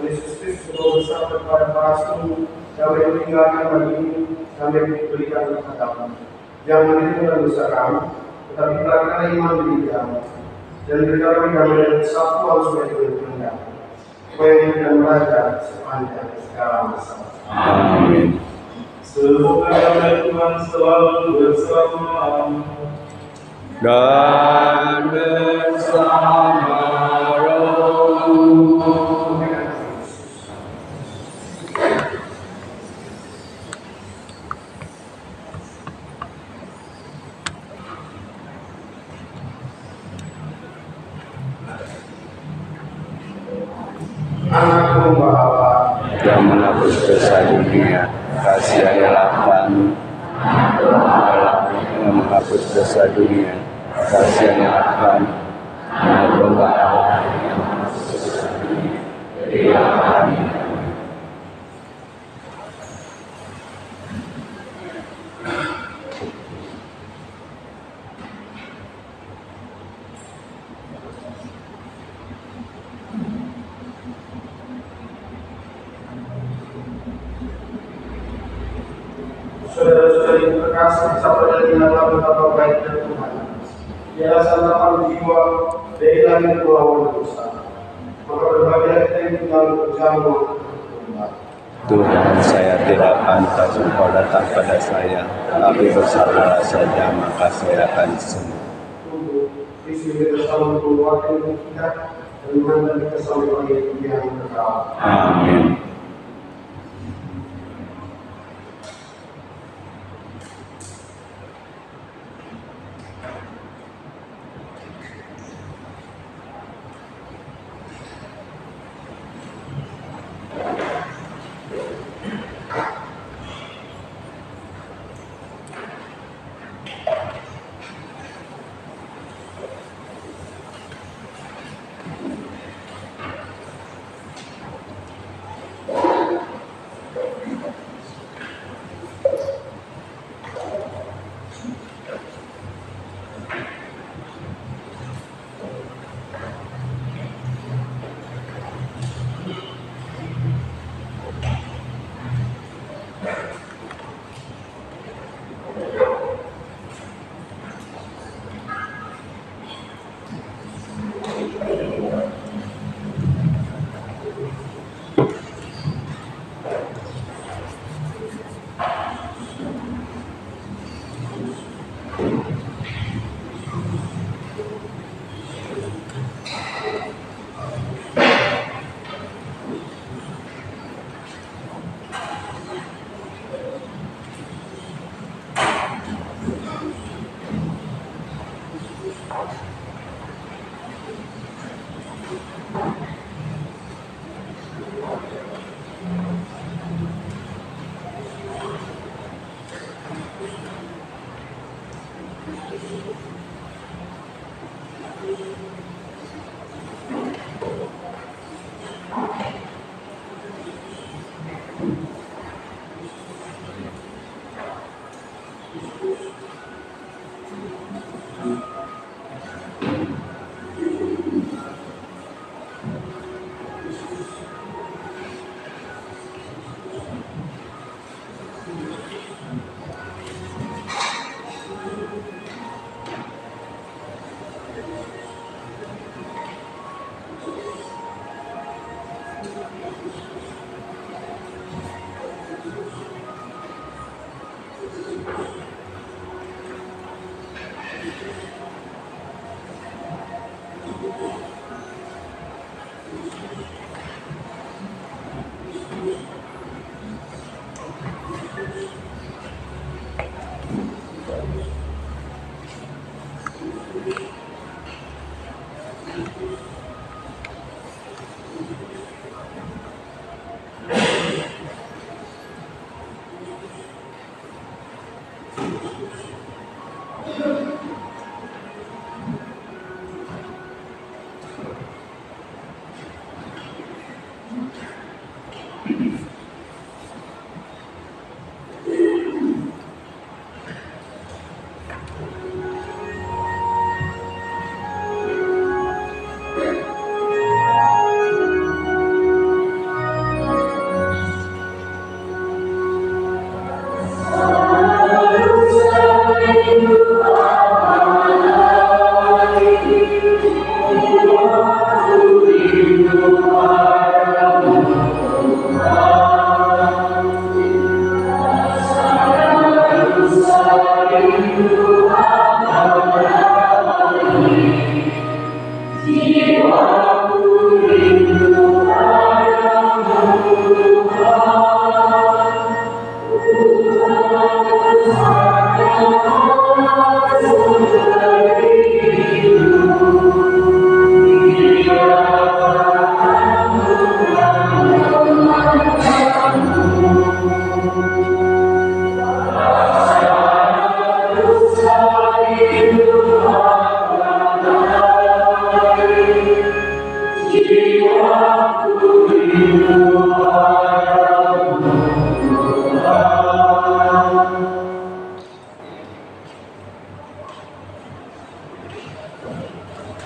Yesus Kristus bersabda kepada para semu, sampai meninggalkan bagi ini, sampai diberikan kepadamu. Jangan meninggalkan dosa kamu, tetapi pelaksanaan iman diri kamu. Dan berikan kami yang satu harus menjadi Tuhan, supaya kita meraja sepanjang segala masa. Amin. Semoga Tuhan selalu bersama dan bersama rohmu. Anakku Bapa Yang menebus dosa dunia, kasihanilah kami. Allah menghapus dosa dunia. Kasihanlah kami, anak domba Allah yang menghapus dosa dunia. Berilah kami. Saudara-saudari terkasih, sabda ingatlah betapa baiknya Tuhan. Ialah santapan jiwa dari langit melawan dosa. Maka berbahagia kita yang tinggal berjamaah. Tuhan, saya tidak pantas Engkau datang pada saya, tapi bersabarlah saja maka saya akan sembuh. Untuk Kristus kita selalu mengeluarkan kita dan mengantar kita sampai yang kekal. Amin.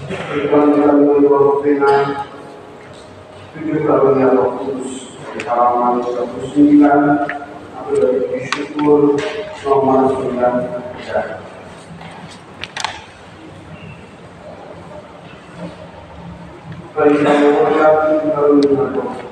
Tujuan kami berdoa 7 karunia Roh Kudus di halaman 29 aku bersyukur nomor 9 dan karunia Roh Kudus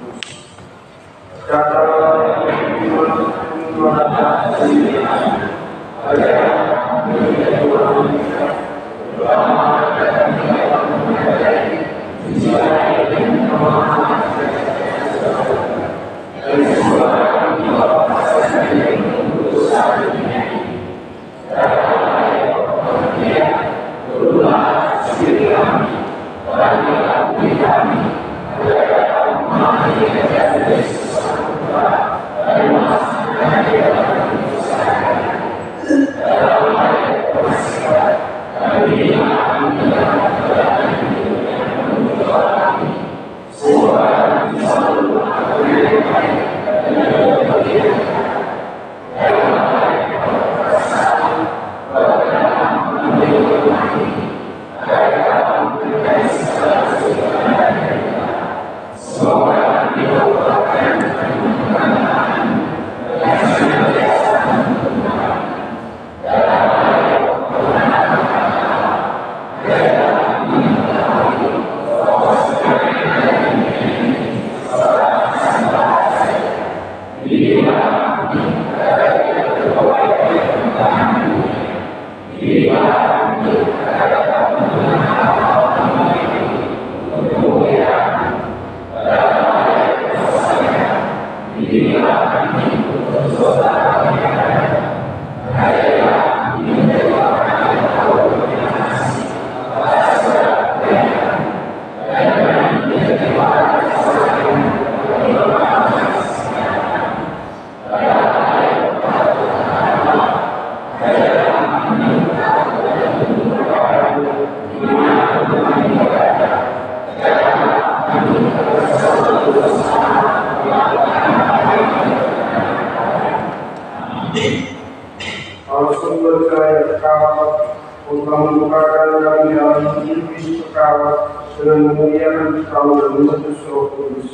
dengan memuliakan Kau dan mengutus Roh Kudus.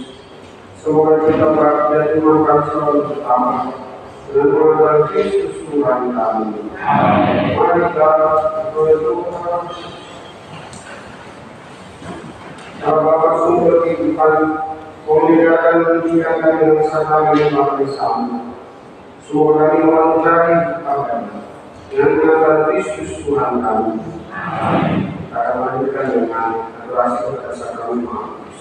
Semoga kita berada makan selalu bersama dengan mengenal Kristus Tuhan kami. Mari kita berdoa. Ya Bapa sumber kehidupan, memudahkan menunjukkan kami dengan sana menyembah bersama. Semoga kami mencari kepadamu dengan mengenal Kristus Tuhan kami. Kita akan melanjutkan dengan adorasi pada sakramen Maha Kudus.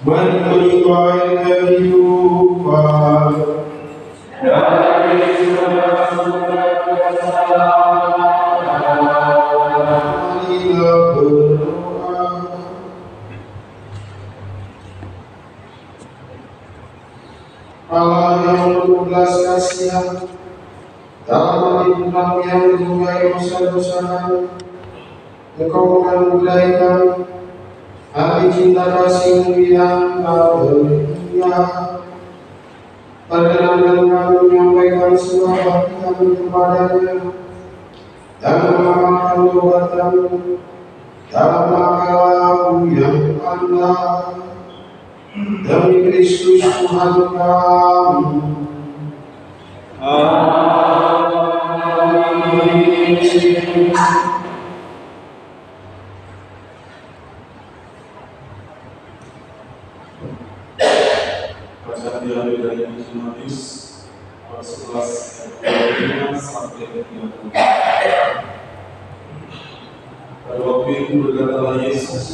Menyukai kehidupan dari segala marilah berdoa. Allah yang berbelas kasihan dalam hidupmu yang menjumpai dosa-dosa, Engkau menganugerahkan hati cinta kasih-Mu yang tak berhenti. Perkenankan kami menyampaikan semua bakti kami kepada-Nya dan mengamalkan tobat kami dalam makhluk yang Allah demi Kristus Tuhan kami. Amin. Bacaan diambil dari Injil Matius pasal 11 sampai 30. Pada waktu itu berkatalah Yesus,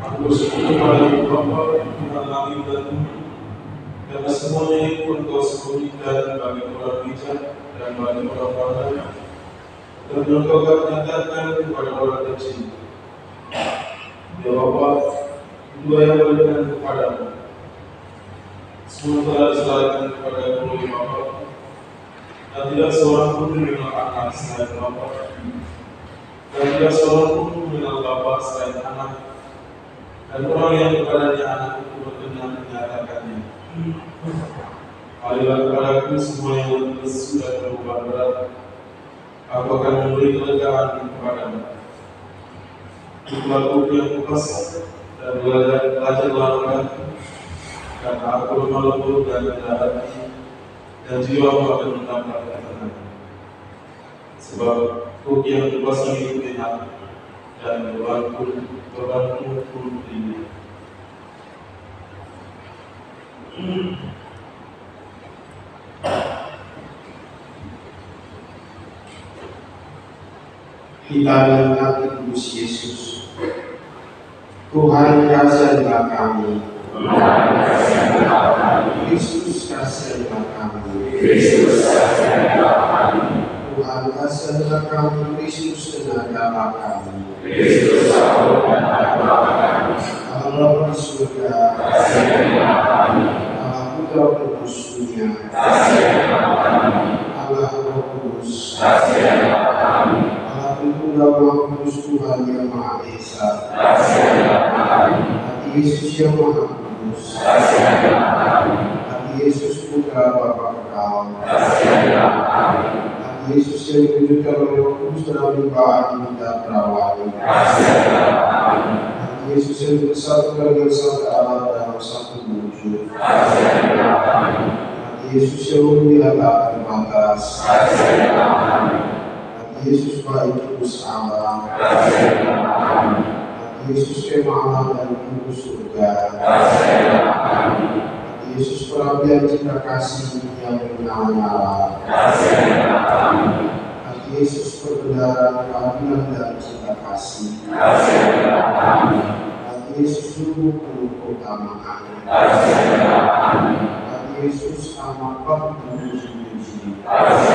Aku bersyukur padamu Bapa, Tuhan langit dan bumi, karena semuanya itu Engkau sembunyikan bagi orang bijak dan bagi orang pandai, dan Engkau nyatakan kepada orang kecil. Ya Bapa, itu yang berikan kepadamu. Semua telah diserahkan kepada oleh Bapa, dan tidak seorang pun mengenal anak selain Bapa, dan tidak seorang pun mengenal Bapa selain anak, dan orang yang kepadanya anak itu berkenan menyatakannya. Marilah kepadaku semua yang lesu dan berubah berat, aku akan memberi kelegaan kepadamu. Ikutlah aku yang kuasa dan belajarlah kepadaku, karena aku lemah lembut dan rendah hati, dan jiwamu akan mendapat ketenangan. Sebab Kau yang kuasa mengikuti hati, dan bebanmu pun ringan. Kita mengingati Kudus Yesus, Tuhan kasihanlah kami. Kristus kasihanlah kami. Tuhan kasihanlah kami. Kristus tenaga kami. Allah di surga, Allah Putra Kudus dunia, Allah Roh Kudus, Allah Tunggal Maha Kudus Tuhan yang Maha Esa, hati Yesus yang Maha Kudus, hati Yesus Putra Bapa Kekal, hati Yesus yang diwujudkan oleh Roh Kudus dalam limpahan kita perawatan, hati Yesus yang bersatu dengan satu Allah dalam satu wujud, hati Yesus yang melihat tak terbatas, hati Yesus baik terus Allah, hati Yesus kemah dan ibu surga, hati Yesus perapian cinta kasih yang menyala-nyala, hati Yesus perbendaharaan keadilan dan cinta kasih, hati Yesus sungguh penuh keutamaan, hati Yesus amat berpuji-puji, hati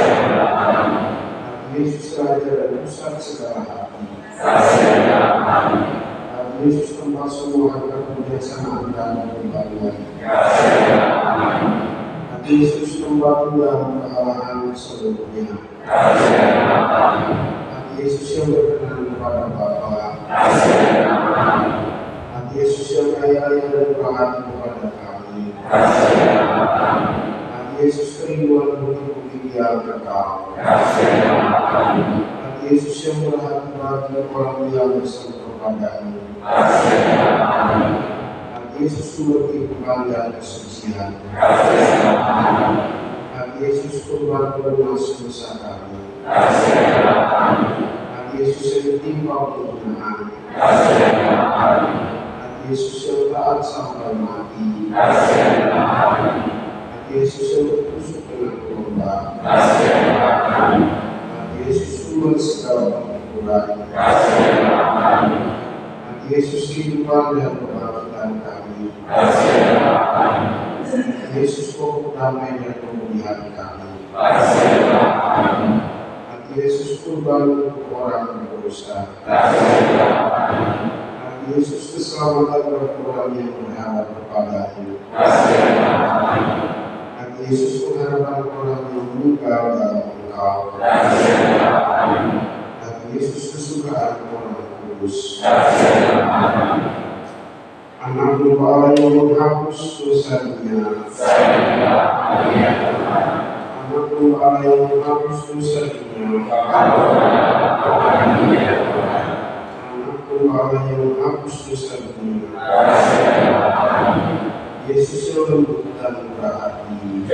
Yesus raja dan pusat segala hati, hati Yesus tempat semua harga kebijaksanaan dan kebaikan, hati Yesus tempat dalam kealahan seluruhnya, hati Yesus yang berkenan kepada Bapa, hati Yesus yang kaya dan berhati kepada kami, hati Yesus kerinduan bukti-bukti yang kekal, hati Yesus yang berhati bagi orang yang bersama kepada-Mu, hati Yesus sumber kehidupan dan kesucian, hati Yesus korban pelunas dosa kami, hati Yesus yang ditimpa penghinaan, hati Yesus yang taat sampai mati, hati Yesus yang bertusuk dengan korban, hati Yesus turun segala penghiburan, hati Yesus kehidupan dan kebangkitan kami, hati Yesus pokok damai dan pemulihan kami, hati Yesus kurban untuk orang berdosa, hati Yesus keselamatan bagi orang yang berharap kepada-Mu, hati Yesus pengharapan orang yang meninggal dalam Engkau, hati Yesus kesukaan orang kudus, Anak-Mu Allah yang menghapus dosa dunia, Anak-Mu Allah yang menghapus dosa dunia, Anak-Mu Allah yang menghapus dosa dunia, Yesus yang lembut dan murah hati,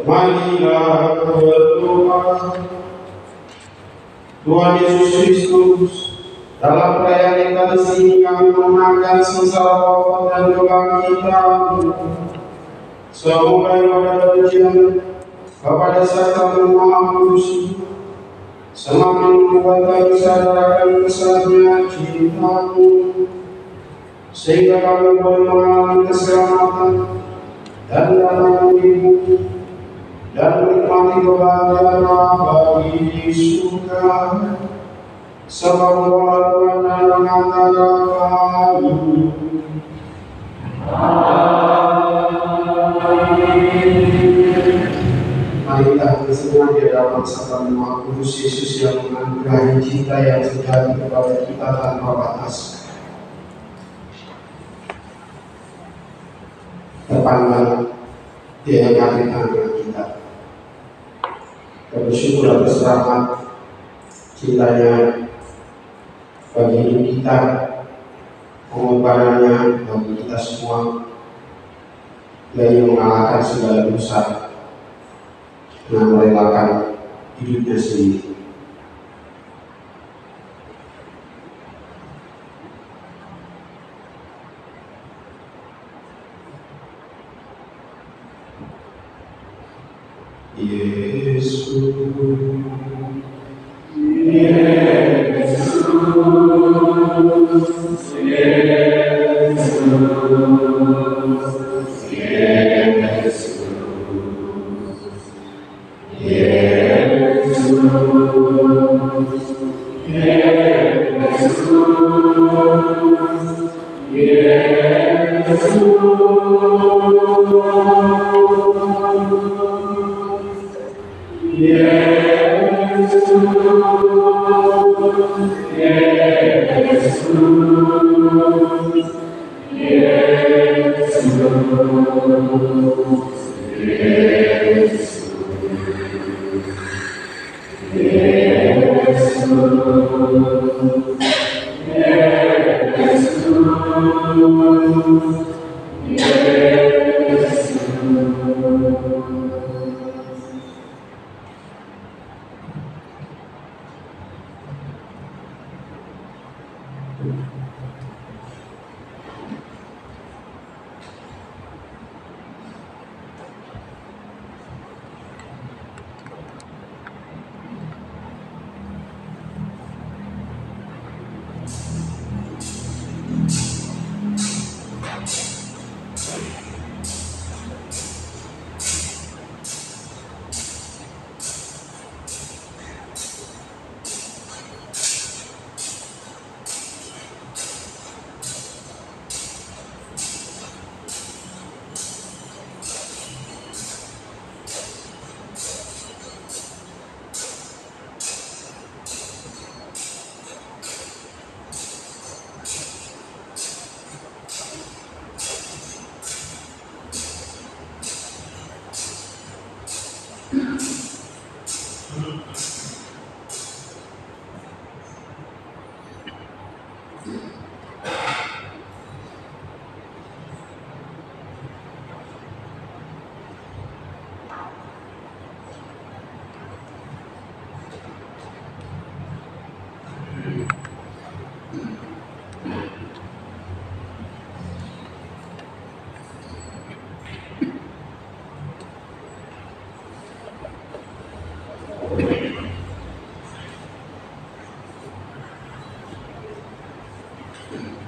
marilah berdoa. Tuhan Yesus Kristus, dalam perayaan Ekaristi ini kami mengenangkan sengsara wafat dan kebangkitan. Semoga ibadah pujian kepada Sang Maha Kudus semakin membuat kami sadar akan besarnya cinta-Mu, sehingga kami boleh mengalami keselamatan dan damai-Mu dan menikmati kebahagiaan abadi di surga. Sebab Tuhan dan mengantara kami. Mari kita berseru di hadapan Sang Maha Kudus Yesus yang menganugerahi cinta yang sejati kepada kita tanpa batas. Terpandang Dia yang angkat tangan kita. Bersyukur atas rahmat cintanya bagi hidup kita, pengorbanannya bagi kita semua, dari mengalahkan segala dosa dengan merelakan hidupnya sendiri.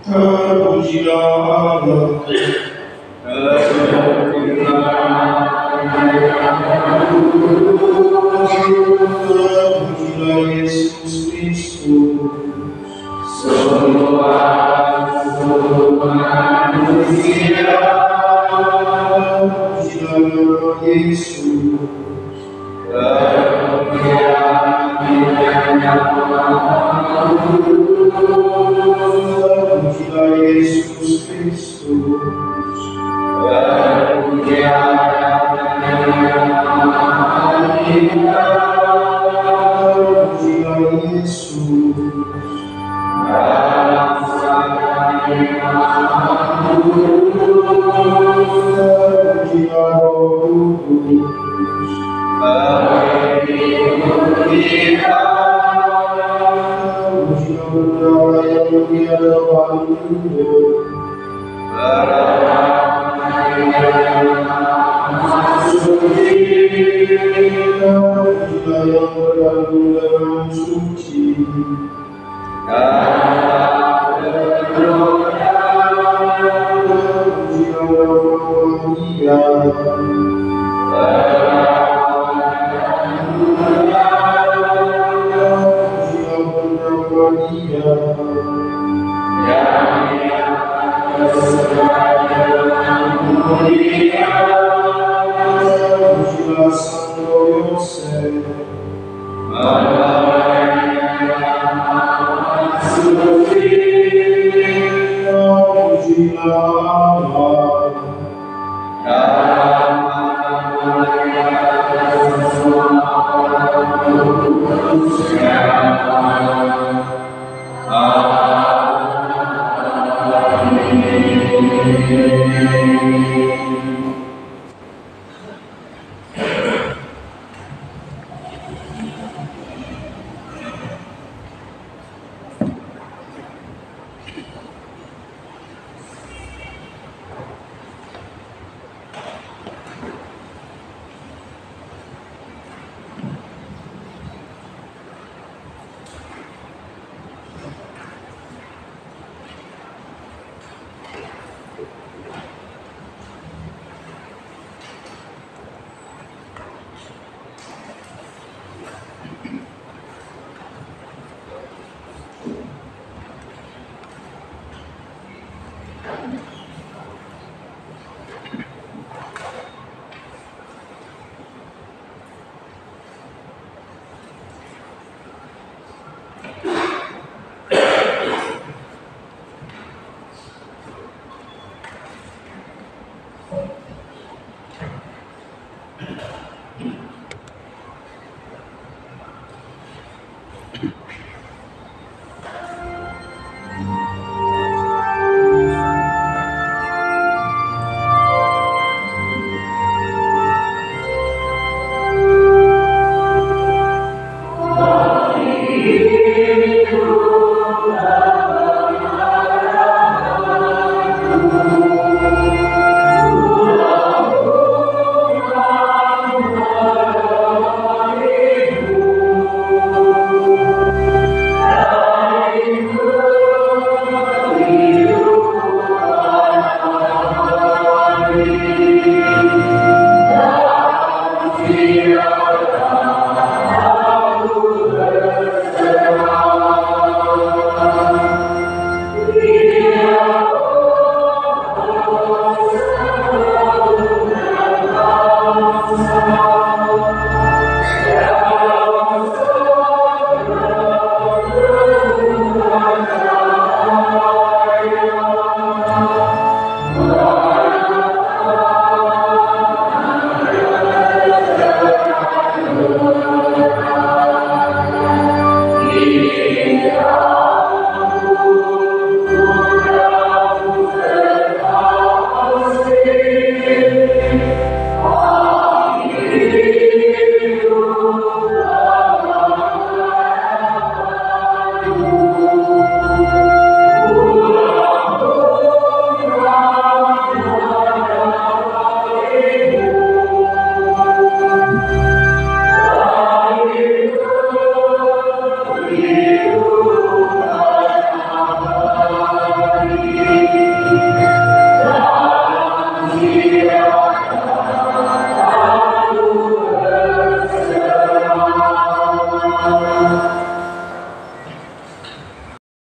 Terpujilah Allah. Terpujilah Yesus Kristus. Semua manusia. Terpujilah Yesus. Terpujilah Yesus Kristus. Terpujilah Yesus. Terpujilah Roh Kudus. Terpujilah Benda yang tiada banding. Terpujilah yang bergabung dengan suci.